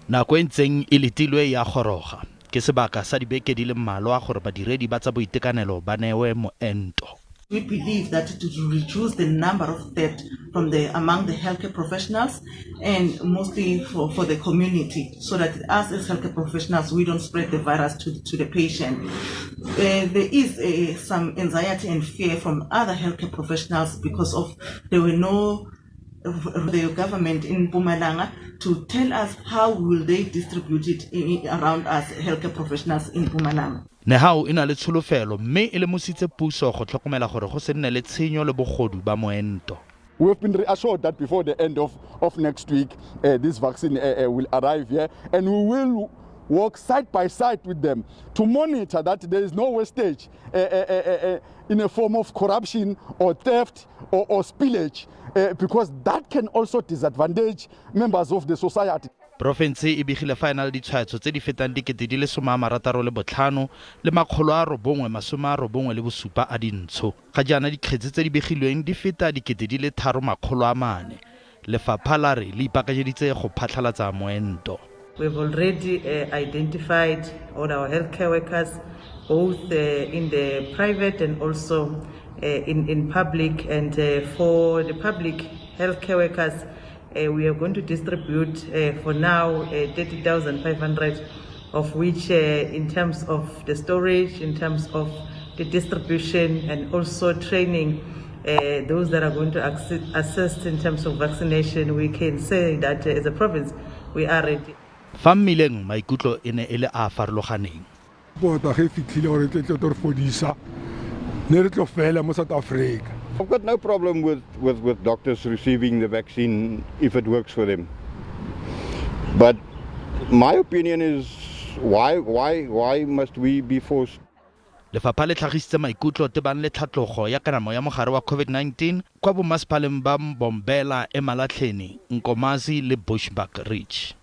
Nako e ntseng e letilwe ya goroga ke sebaka sa dibeke di le mmalwa gore badiredi ba tsa boitekanelo ba newe moento. We believe that it will reduce the number of deaths among the healthcare professionals and mostly for the community, so that us as healthcare professionals, we don't spread the virus to the patient. There is some anxiety and fear from other healthcare professionals because of there were no the government in Mpumalanga to tell us how will they distribute it around us healthcare professionals in Mpumalanga. Nehao ina le tsholofelo mme e lemositse puso go tlhokomela gore go se nne le tshenyo le bogodu ba moento. We have been reassured that before the end of next week, this vaccine will arrive here, and we will work side by side with them to monitor that there is no wastage in a form of corruption or theft or spillage, because that can also disadvantage members of the society. Province e begile final ditshwaetso tse di fetang dikete di le 65 le 997 a dintsho. Ga jaana dikgetse tse di begilweng di feta dikete di le 3,400. Lefapha la re le ipakanyeditse go phatlhalatsa moento. We've already identified all our healthcare workers, both in the private and also in public. And for the public healthcare workers, we are going to distribute for now 30,500, of which in terms of the storage, in terms of the distribution, and also training those that are going to assist in terms of vaccination, we can say that as a province, we are ready. Fa mmileng maikutlo e ne e le a farologaneng. Bota ge fitlhile gore tle tlo fodisa ne re tlo fela mo South Africa. I've got no problem with doctors receiving the vaccine if it works for them. But my opinion is why must we be forced? Lefapha le tlhagisitse maikutlo tebang le tlhatlogo ya kanamo ya mogare wa COVID-19 kwa bomasepaleng ba Mbombela, eMalahleni, Nkomazi le Bushbuckridge.